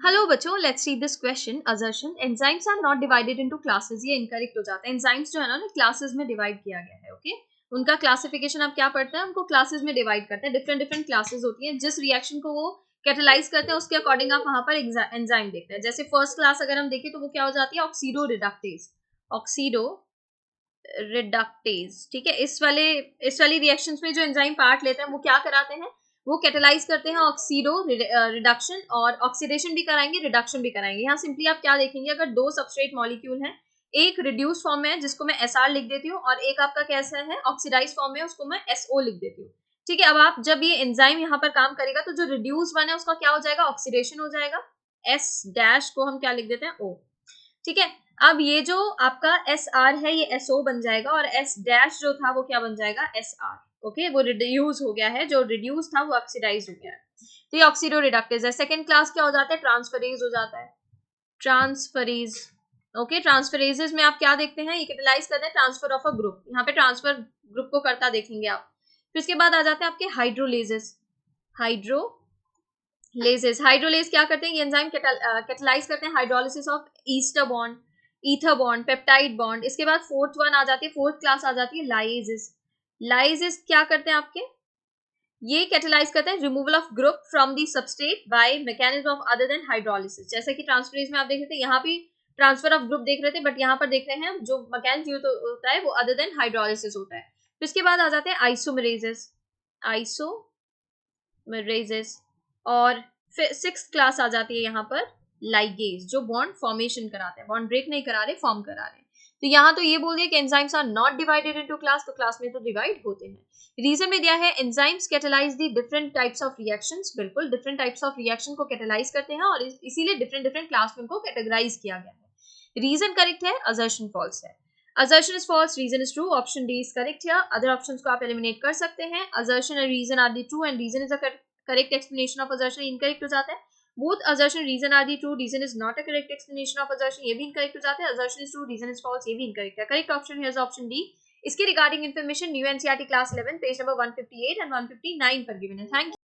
Hello बच्चों, let's read this question. Assertion enzymes are not divided into classes. ये incorrect हो जाता है. एंजाइम्स जो है ना क्लासेस में डिवाइड किया गया है. ओके उनका क्लासिफिकेशन आप क्या पढ़ते हैं, उनको क्लासेस में डिवाइड करते हैं. डिफरेंट डिफरेंट क्लासेस होती हैं. जिस रिएक्शन को वो कैटेलाइज करते हैं उसके अकॉर्डिंग आप वहां पर एंजाइम देखते हैं. जैसे फर्स्ट क्लास अगर हम देखें तो वो क्या हो जाती है, ऑक्सीडो रिडक्टेज. Oxido reductase. ठीक है, इस वाली रिएक्शंस में जो एंजाइम पार्ट लेते हैं वो क्या कराते हैं, वो कैटेलाइज करते हैं ऑक्सीडो रिडक्शन. और ऑक्सीडेशन भी कराएंगे, रिडक्शन भी कराएंगे. यहाँ सिंपली आप क्या देखेंगे, अगर दो सबस्ट्रेट मॉलिक्यूल हैं, एक रिड्यूस फॉर्म में है जिसको मैं एसआर लिख देती हूँ, और एक आपका कैसा है, ऑक्सीडाइज फॉर्म में, उसको मैं एसओ लिख देती हूँ. ठीक है, अब आप जब ये एंजाइम यहाँ पर काम करेगा तो जो रिड्यूस वन है उसका क्या हो जाएगा, ऑक्सीडेशन हो जाएगा. एस डैश को हम क्या लिख देते हैं, ओ. ठीक है, अब ये जो आपका एस आर है ये एस ओ बन जाएगा, और एस डैश जो था वो क्या बन जाएगा, एस आर. ओके, वो रिड्यूस हो गया है, जो रिड्यूस था वो ऑक्सीडाइज हो गया है. तो ये ऑक्सीडो रिडक्टेज है. सेकंड क्लास क्या हो जाता है, ट्रांसफरेज हो जाता है. ट्रांसफरेज. ओके, ट्रांसफरेजेस में आप क्या देखते हैं, ये कैटेलाइज करते हैं ट्रांसफर ऑफ अ ग्रुप. यहाँ पे ट्रांसफर ग्रुप को करता देखेंगे आप. फिर इसके बाद आ जाते हैं आपके हाइड्रोलेजेस. हाइड्रोलेज क्या करते हैं, ये एंजाइम कैटेलाइज करते हैं hydrolysis of ester bond, ether bond, peptide bond. इसके बाद फोर्थ वन आ जाती है, फोर्थ क्लास आ जाती है लाइजेस. लाइजेस क्या करते हैं आपके, ये कैटेलाइज करते हैं removal of group from the substrate by mechanism of other than hydrolysis. जैसे कि ट्रांसफरेज में आप देख रहे थे, यहाँ भी ट्रांसफर ऑफ ग्रुप देख रहे थे, बट यहाँ पर देख रहे हैं जो मैकेनिज्म यूज होता है वो अदर देन हाइड्रोलिसिस होता है. फिर इसके बाद आ जाते हैं आइसोमरेजेस. आइसोमरेजेस. और फिर सिक्स्थ क्लास आ जाती है यहाँ पर लाइगेज, जो बॉन्ड फॉर्मेशन कराते हैं, बॉन्ड ब्रेक नहीं करा रहे, फॉर्म करा रहे हैं. तो यहाँ तो ये बोल दिया कि enzymes are not divided into class, तो क्लास में तो डिवाइड होते हैं. रीजन में दिया है enzymes catalyse the different types of reactions. बिल्कुल डिफरेंट टाइप्स ऑफ रिएक्शन को कैटेलाइज करते हैं, और इसीलिए डिफरेंट डिफरेंट क्लास में उनको कैटेगराइज किया गया है. रीजन करेक्ट है, असर्शन फॉल्स है. Assertion is false, reason is true. Option D is correct है. अदर ऑप्शंस को आप एलिमिनेट कर सकते हैं. Assertion and reason are the true and reason is a correct explanation of assertion incorrect हो जाता है. both assertion reason are the true, reason is not a correct explanation of assertion, ये भी incorrect हो जाता है. assertion is true, reason is false, ये भी incorrect है. correct option here is option D. इसके regarding information new NCERT class 11 page number 158 and 159 पर given है. Thank you.